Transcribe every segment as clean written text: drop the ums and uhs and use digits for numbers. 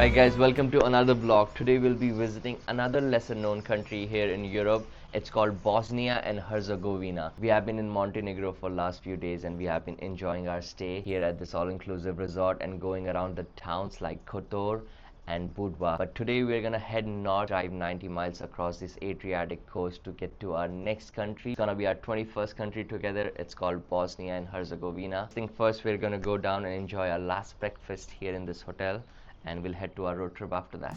Right guys, welcome to another vlog. Today we'll be visiting another lesser known country here in Europe. It's called Bosnia and Herzegovina. We have been in Montenegro for last few days and we have been enjoying our stay here at this all-inclusive resort and going around the towns like Kotor and Budva. But today we're gonna head north, drive 90 miles across this Adriatic coast to get to our next country. It's gonna be our 21st country together. It's called Bosnia and Herzegovina. I think first we're gonna go down and enjoy our last breakfast here in this hotel, and we'll head to our road trip after that.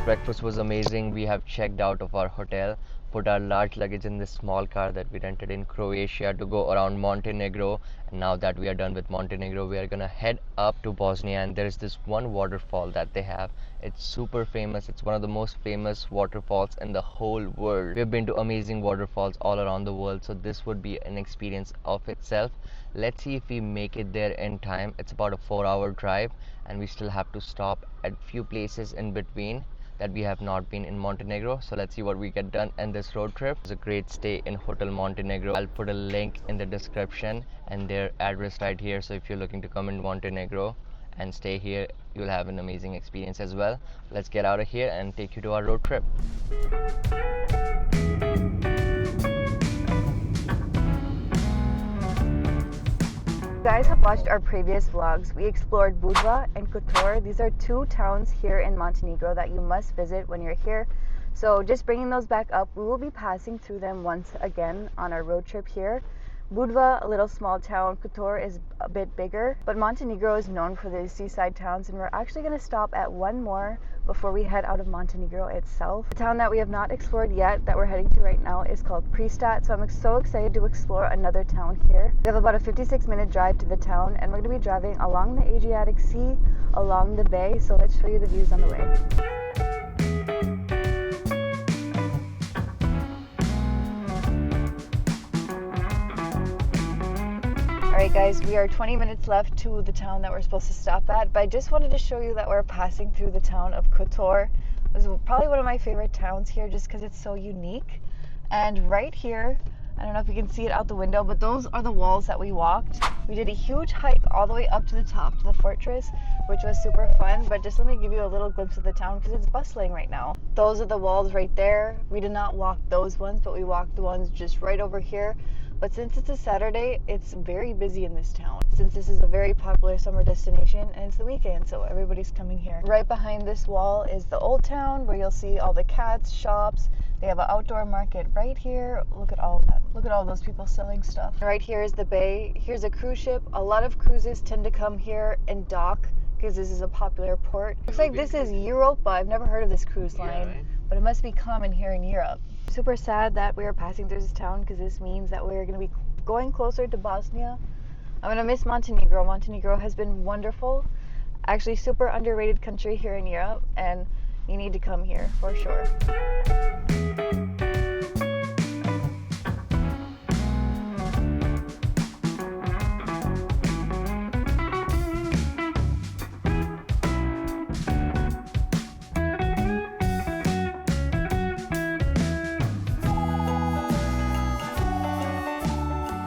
Breakfast was amazing. We have checked out of our hotel, put our large luggage in this small car that we rented in Croatia to go around Montenegro. And now that we are done with Montenegro, we are gonna head up to Bosnia, and there's this one waterfall that they have. It's super famous. It's one of the most famous waterfalls in the whole world. We've been to amazing waterfalls all around the world, so this would be an experience of itself. Let's see if we make it there in time. It's about a 4-hour drive and we still have to stop at few places in between that we have not been in Montenegro. So let's see what we get done in this road trip. It's a great stay in Hotel Montenegro. I'll put a link in the description and their address right here, so if you're looking to come in Montenegro and stay here, you'll have an amazing experience as well. Let's get out of here and take you to our road trip. You guys have watched our previous vlogs. We explored Budva and Kotor. These are two towns here in Montenegro that you must visit when you're here. So just bringing those back up, we will be passing through them once again on our road trip here. Budva, a little small town. Kotor is a bit bigger, but Montenegro is known for the seaside towns, and we're actually going to stop at one more before we head out of Montenegro itself. The town that we have not explored yet that we're heading to right now is called Perast, so I'm so excited to explore another town here. We have about a 56-minute drive to the town, and we're going to be driving along the Adriatic Sea, along the bay, so let's show you the views on the way. Alright guys, we are 20 minutes left to the town that we're supposed to stop at, but I just wanted to show you that we're passing through the town of Kotor. It was probably one of my favorite towns here just because it's so unique. And right here, I don't know if you can see it out the window, but those are the walls that we walked. We did a huge hike all the way up to the top to the fortress, which was super fun, but just let me give you a little glimpse of the town because it's bustling right now. Those are the walls right there. We did not walk those ones, but we walked the ones just right over here. But since it's a Saturday, it's very busy in this town. Since this is a very popular summer destination and it's the weekend, so everybody's coming here. Right behind this wall is the old town where you'll see all the cats, shops. They have an outdoor market right here. Look at all of that. Look at all those people selling stuff. Right here is the bay. Here's a cruise ship. A lot of cruises tend to come here and dock because this is a popular port. Looks like this is Europa. I've never heard of this cruise line, yeah, right? But it must be common here in Europe. Super sad that we are passing through this town because this means that we're going to be going closer to Bosnia. I'm going to miss Montenegro. Montenegro has been wonderful. Actually, super underrated country here in Europe, and you need to come here for sure.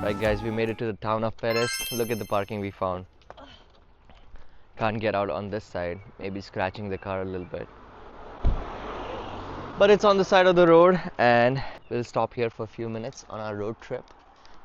Right guys, we made it to the town of Perast. Look at the parking we found. Can't get out on this side, maybe scratching the car a little bit. But it's on the side of the road and we'll stop here for a few minutes on our road trip.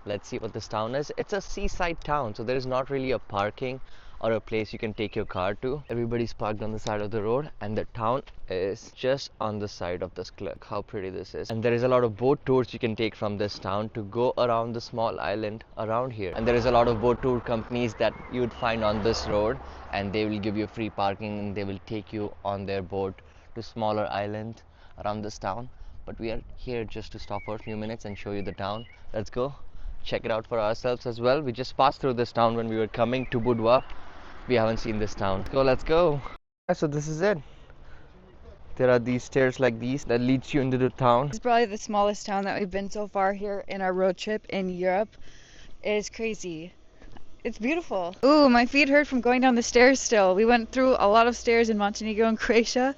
Let's see what this town is. It's a seaside town, so there is not really a parking or a place you can take your car to. Everybody's parked on the side of the road and the town is just on the side of this cliff. How pretty this is. And there is a lot of boat tours you can take from this town to go around the small island around here. And there is a lot of boat tour companies that you would find on this road, and they will give you free parking and they will take you on their boat to smaller island around this town. But we are here just to stop for a few minutes and show you the town. Let's go check it out for ourselves as well. We just passed through this town when we were coming to Budva. We haven't seen this town. So let's go. So this is it. There are these stairs like these that leads you into the town. This is probably the smallest town that we've been so far here in our road trip in Europe. It is crazy. It's beautiful. Ooh, my feet hurt from going down the stairs still. We went through a lot of stairs in Montenegro and Croatia.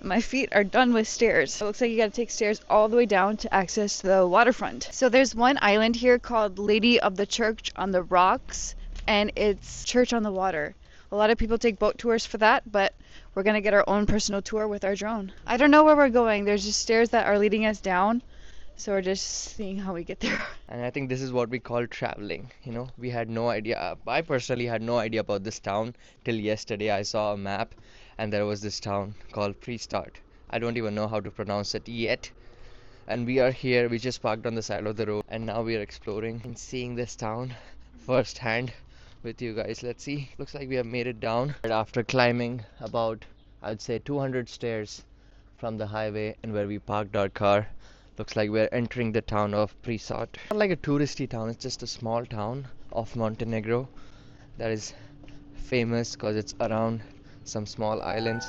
My feet are done with stairs. It looks like you gotta take stairs all the way down to access the waterfront. So there's one island here called Lady of the Church on the Rocks, and it's church on the water. A lot of people take boat tours for that, but we're gonna get our own personal tour with our drone. I don't know where we're going. There's just stairs that are leading us down. So we're just seeing how we get there. And I think this is what we call traveling. You know, we had no idea. I personally had no idea about this town till yesterday. I saw a map and there was this town called Perast. I don't even know how to pronounce it yet. And we are here. We just parked on the side of the road and now we are exploring and seeing this town firsthand with you guys. Let's see. Looks like we have made it down. And after climbing about, I'd say 200 stairs from the highway and where we parked our car, looks like we're entering the town of Perast. Not like a touristy town, it's just a small town of Montenegro that is famous because it's around some small islands.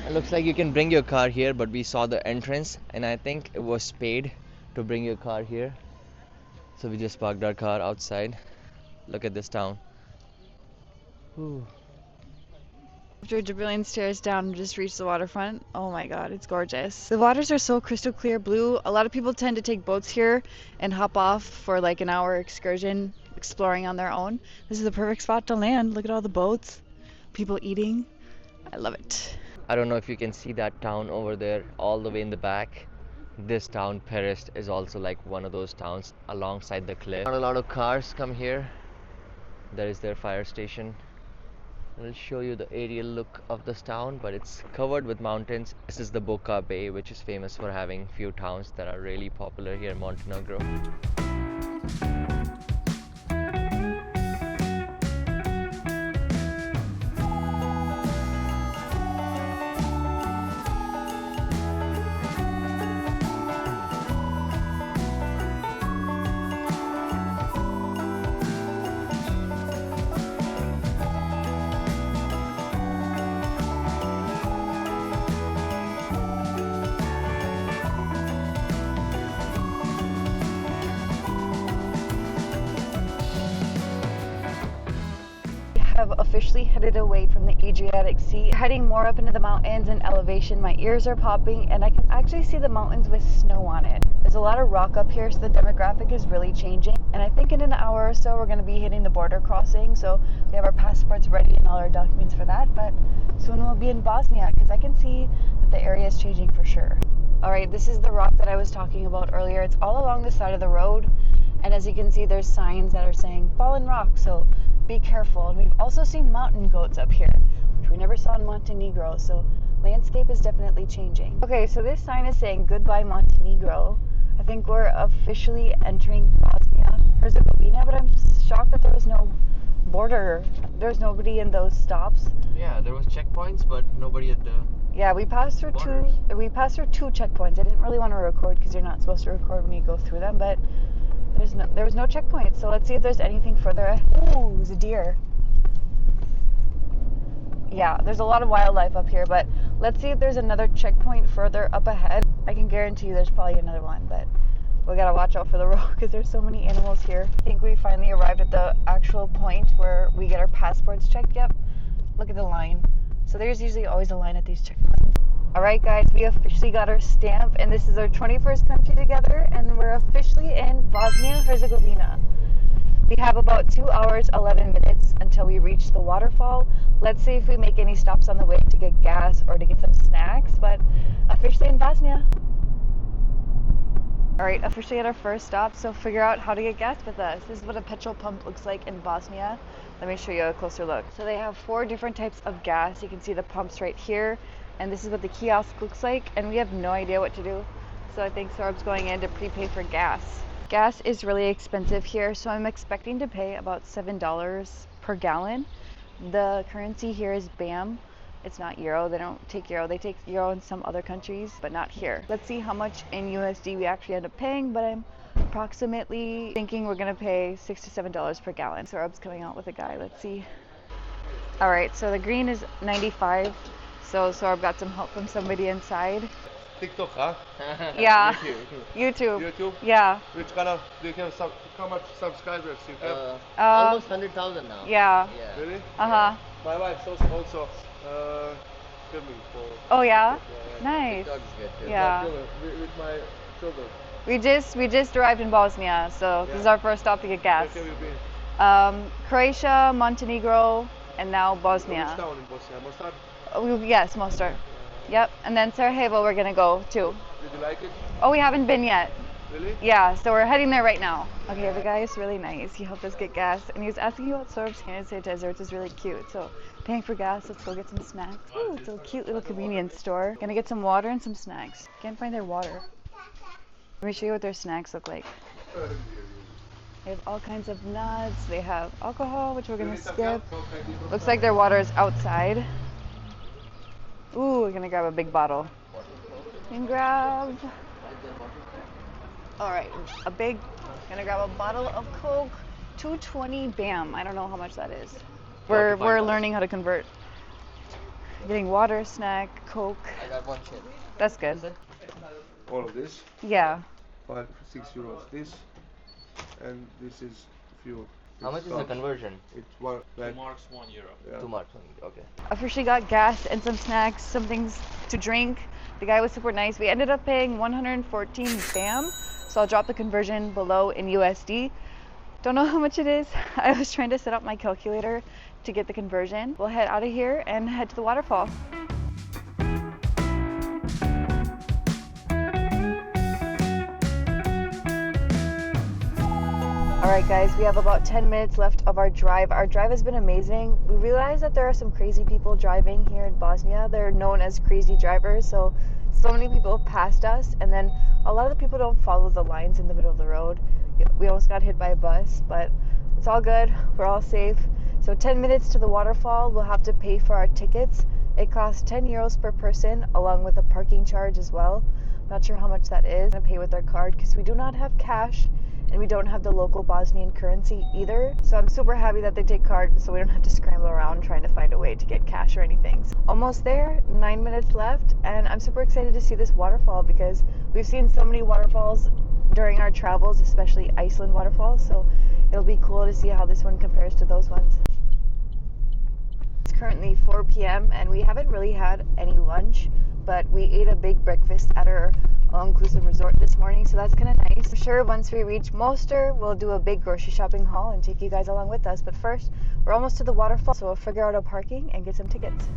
It looks like you can bring your car here, but we saw the entrance and I think it was paid to bring your car here. So we just parked our car outside. Look at this town. Ooh. After a brilliant stairs down, we just reached the waterfront. Oh my god, it's gorgeous. The waters are so crystal clear blue. A lot of people tend to take boats here and hop off for like an hour excursion exploring on their own. This is the perfect spot to land. Look at all the boats, people eating. I love it. I don't know if you can see that town over there all the way in the back. This town, Perast, is also like one of those towns alongside the cliff. Not a lot of cars come here. There is their fire station. I'll show you the aerial look of this town, but it's covered with mountains. This is the Boka Bay, which is famous for having few towns that are really popular here in Montenegro. Have officially headed away from the Adriatic Sea, heading more up into the mountains and elevation. My ears are popping and I can actually see the mountains with snow on it. There's a lot of rock up here, so the demographic is really changing, and I think in an hour or so we're going to be hitting the border crossing, so we have our passports ready and all our documents for that, but soon we'll be in Bosnia because I can see that the area is changing for sure. Alright, this is the rock that I was talking about earlier. It's all along the side of the road, and as you can see there's signs that are saying fallen rock, so be careful. And we've also seen mountain goats up here, which we never saw in Montenegro, so landscape is definitely changing. Okay, so this sign is saying goodbye Montenegro. I think we're officially entering Bosnia Herzegovina, but I'm shocked that there was no border. There's nobody in those stops. Yeah, there was checkpoints, but nobody at the Yeah, we passed through borders. two checkpoints. I didn't really want to record because you're not supposed to record when you go through them, but there was no checkpoint. So let's see if there's anything further. Oh, there's a deer. Yeah, there's a lot of wildlife up here, but let's see if there's another checkpoint further up ahead. I can guarantee you there's probably another one, but we gotta watch out for the road because there's so many animals here. I think we finally arrived at the actual point where we get our passports checked. Yep, look at the line. So there's usually always a line at these checkpoints. Alright guys, we officially got our stamp, and this is our 21st country together, and we're officially in Bosnia Herzegovina. We have about 2 hours, 11 minutes until we reach the waterfall. Let's see if we make any stops on the way to get gas or to get some snacks, but officially in Bosnia. Alright, officially at our first stop, so figure out how to get gas with us. This is what a petrol pump looks like in Bosnia. Let me show you a closer look. So they have 4 different types of gas. You can see the pumps right here, and this is what the kiosk looks like, and we have no idea what to do. So I think Sorb's going in to prepay for gas. Gas is really expensive here, so I'm expecting to pay about $7 per gallon. The currency here is BAM. It's not euro. They don't take euro. They take euro in some other countries, but not here. Let's see how much in USD we actually end up paying, but I'm approximately thinking we're gonna pay $6 to $7 per gallon. Sorb's coming out with a guy. Let's see. All right, so the green is 95. So Sorb got some help from somebody inside. TikTok, huh? Yeah. YouTube. YouTube. Yeah. Which channel do you have? How much subscribers you have? Almost 100,000 now. Yeah. Really? Uh-huh. My wife's also filming for. Oh yeah? Yeah. Nice. TikTok is good too. Yeah. With my children. We just arrived in Bosnia, so this is our first stop to get gas. Where have you been? Croatia, Montenegro, and now Bosnia. Which town in Bosnia? Mostar? Yes, Mostar. Yep, and then Sarajevo we're gonna go too. Did you like it? Oh, we haven't been yet. Really? Yeah, so we're heading there right now. Okay, the guy is really nice. He helped us get gas, and he was asking about Sorb's hand sanitizer, which is really cute. So, paying for gas, let's go get some snacks. Ooh, it's a cute little convenience store. Gonna get some water and some snacks. Can't find their water. Let me show you what their snacks look like. They have all kinds of nuts. They have alcohol, which we're gonna skip. Looks like their water is outside. Ooh, we're gonna grab a big bottle. And grab. All right, gonna grab a bottle of Coke, 220 BAM. I don't know how much that is. We're learning how to convert. Getting water, snack, Coke. I got one shit. That's good. All of this. Yeah. 6 euros. This, and this is fuel. How much is the conversion? It's one. 2 marks, €1. Yeah. 2 marks. Okay. Officially got gas and some snacks, some things to drink. The guy was super nice. We ended up paying 114 BAM. So I'll drop the conversion below in USD. Don't know how much it is. I was trying to set up my calculator to get the conversion. We'll head out of here and head to the waterfall. Alright guys, we have about 10 minutes left of our drive. Our drive has been amazing. We realize that there are some crazy people driving here in Bosnia. They're known as crazy drivers, so many people passed us, and then a lot of the people don't follow the lines in the middle of the road. We almost got hit by a bus, but it's all good. We're all safe. So 10 minutes to the waterfall. We'll have to pay for our tickets. It costs 10 euros per person, along with a parking charge as well. Not sure how much that is. I'm gonna pay with our card because we do not have cash, and we don't have the local Bosnian currency either. So I'm super happy that they take card, so we don't have to scramble around trying to find a way to get cash or anything. So almost there, 9 minutes left, and I'm super excited to see this waterfall because we've seen so many waterfalls during our travels, especially Iceland waterfalls, so it'll be cool to see how this one compares to those ones. It's currently 4 p.m. and we haven't really had any lunch, but we ate a big breakfast at our all-inclusive resort this morning, so that's kind of nice. For sure, once we reach Mostar, we'll do a big grocery shopping haul and take you guys along with us. But first, we're almost to the waterfall, so we'll figure out our parking and get some tickets.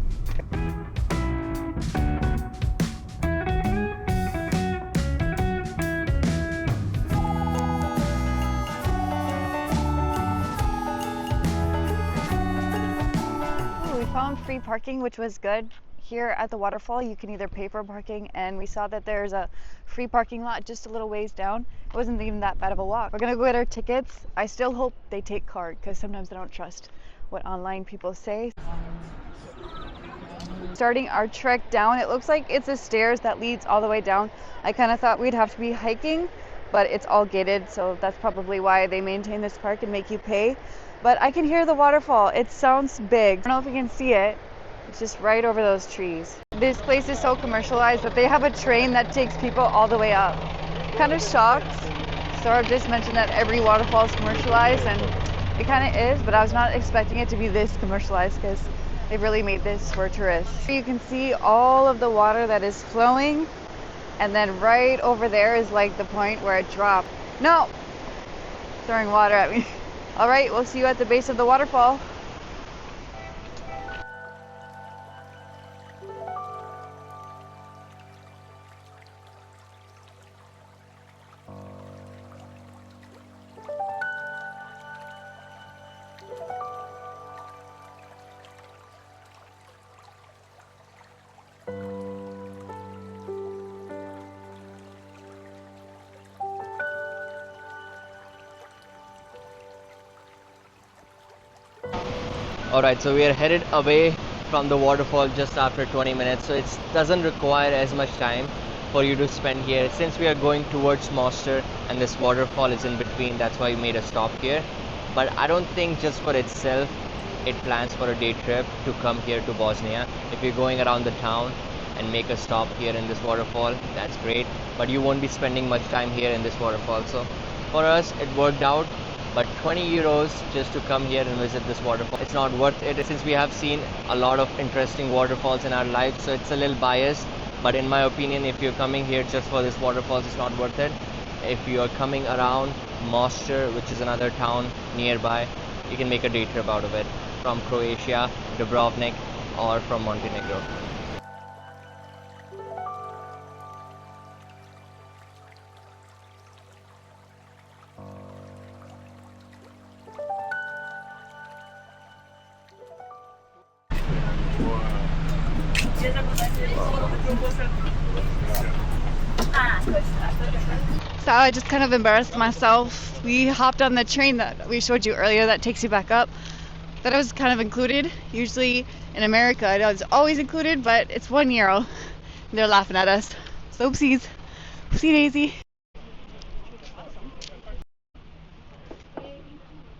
Ooh, we found free parking, which was good. Here at the waterfall, you can either pay for parking, and we saw that there's a free parking lot just a little ways down. It wasn't even that bad of a walk. We're gonna go get our tickets. I still hope they take card because sometimes I don't trust what online people say. Starting our trek down, it looks like it's a stairs that leads all the way down. I kind of thought we'd have to be hiking, but it's all gated, so that's probably why they maintain this park and make you pay. But I can hear the waterfall. It sounds big. I don't know if you can see it. It's just right over those trees. This place is so commercialized that they have a train that takes people all the way up. Kind of shocked. Sorb just mentioned that every waterfall is commercialized, and it kind of is, but I was not expecting it to be this commercialized because they've really made this for tourists. You can see all of the water that is flowing, and then right over there is like the point where it dropped. No! Throwing water at me. All right, we'll see you at the base of the waterfall. Alright, so we are headed away from the waterfall just after 20 minutes, so it doesn't require as much time for you to spend here. Since we are going towards Mostar and this waterfall is in between, that's why we made a stop here. But I don't think just for itself it plans for a day trip to come here to Bosnia. If you're going around the town and make a stop here in this waterfall, that's great, but you won't be spending much time here in this waterfall. So for us it worked out, but 20 euros just to come here and visit this waterfall, it's not worth it, since we have seen a lot of interesting waterfalls in our life. So it's a little biased, but in my opinion, if you're coming here just for this waterfalls, it's not worth it. If you are coming around Mostar, which is another town nearby, you can make a day trip out of it, from Croatia, Dubrovnik, or from Montenegro. So I just kind of embarrassed myself. We hopped on the train that we showed you earlier that takes you back up. That was kind of included. Usually in America it was always included, but it's €1. They're laughing at us. So oopsies. Oopsie daisy.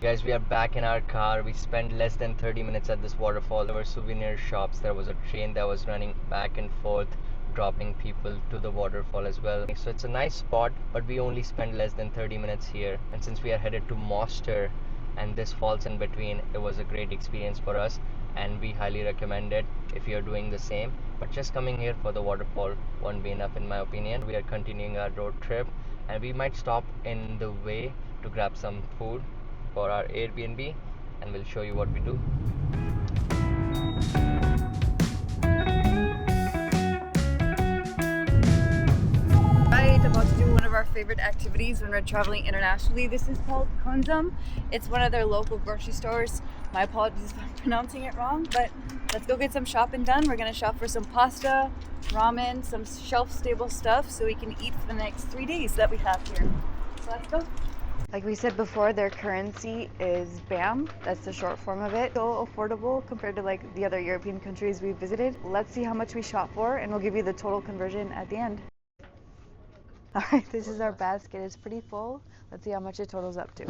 Guys, we are back in our car. We spent less than 30 minutes at this waterfall. There were souvenir shops. There was a train that was running back and forth, dropping people to the waterfall as well. So it's a nice spot, but we only spent less than 30 minutes here. And since we are headed to Mostar and this falls in between, it was a great experience for us, and we highly recommend it if you're doing the same. But just coming here for the waterfall won't be enough in my opinion. We are continuing our road trip, and we might stop in the way to grab some food for our Airbnb, and we'll show you what we do. Right, about to do one of our favorite activities when we're traveling internationally. This is called Konzum. It's one of their local grocery stores. My apologies if I'm pronouncing it wrong, but let's go get some shopping done. We're gonna shop for some pasta, ramen, some shelf-stable stuff so we can eat for the next 3 days that we have here. So let's go. Like we said before, their currency is BAM. That's the short form of it. So affordable compared to like the other European countries we've visited. Let's see how much we shop for, and we'll give you the total conversion at the end. All right, this is our basket. It's pretty full. Let's see how much it totals up to.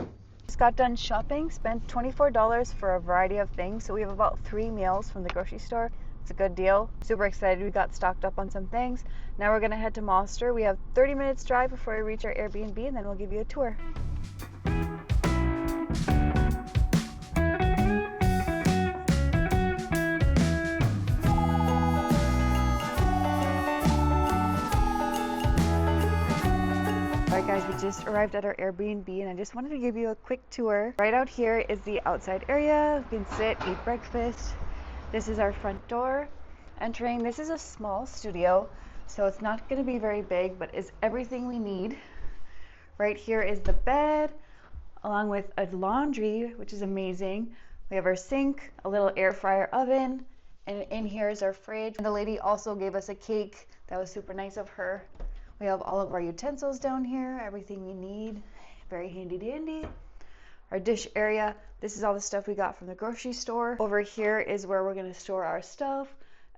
Just got done shopping, spent $24 for a variety of things. So we have about 3 meals from the grocery store. It's a good deal. Super excited. We got stocked up on some things. Now we're gonna head to Mostar. We have 30 minutes drive before we reach our Airbnb, and then we'll give you a tour. Alright guys, we just arrived at our Airbnb, and I just wanted to give you a quick tour. Right out here is the outside area. We can sit, eat breakfast. This is our front door. Entering, this is a small studio, so it's not going to be very big, but is everything we need. Right here is the bed, along with a laundry, which is amazing. We have our sink, a little air fryer oven, and in here is our fridge. And the lady also gave us a cake. That was super nice of her. We have all of our utensils down here, everything we need. Very handy dandy. Our dish area, this is all the stuff we got from the grocery store. Over here is where we're gonna store our stuff,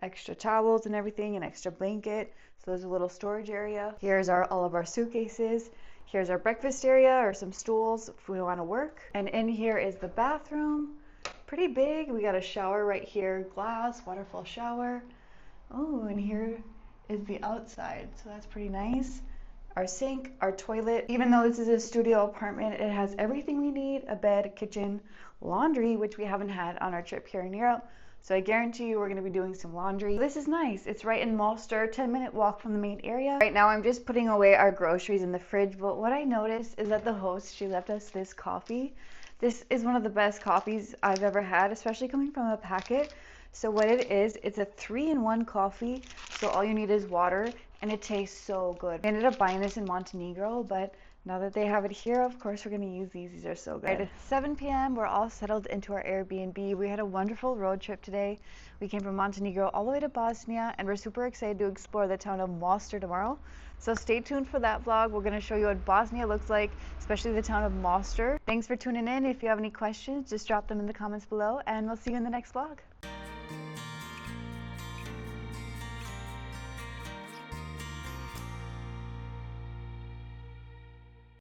extra towels and everything, an extra blanket. So there's a little storage area. Here's all of our suitcases. Here's our breakfast area, or some stools if we wanna work. And in here is the bathroom. Pretty big. We got a shower right here, glass, waterfall shower. Oh, and here is the outside, so that's pretty nice. Our sink, our toilet. Even though this is a studio apartment, it has everything we need: a bed, a kitchen, laundry, which we haven't had on our trip here in Europe. So I guarantee you we're going to be doing some laundry. This is nice. It's right in Mostar, 10-minute walk from the main area. Right now I'm just putting away our groceries in the fridge, but what I noticed is that the host, she left us this coffee This is one of the best coffees I've ever had, especially coming from a packet. So what it is, it's a 3-in-1 coffee. So all you need is water, and it tastes so good. I ended up buying this in Montenegro, but now that they have it here, of course, we're going to use these. These are so good. At 7 p.m., we're all settled into our Airbnb. We had a wonderful road trip today. We came from Montenegro all the way to Bosnia, and we're super excited to explore the town of Mostar tomorrow. So stay tuned for that vlog. We're going to show you what Bosnia looks like, especially the town of Mostar. Thanks for tuning in. If you have any questions, just drop them in the comments below, and we'll see you in the next vlog.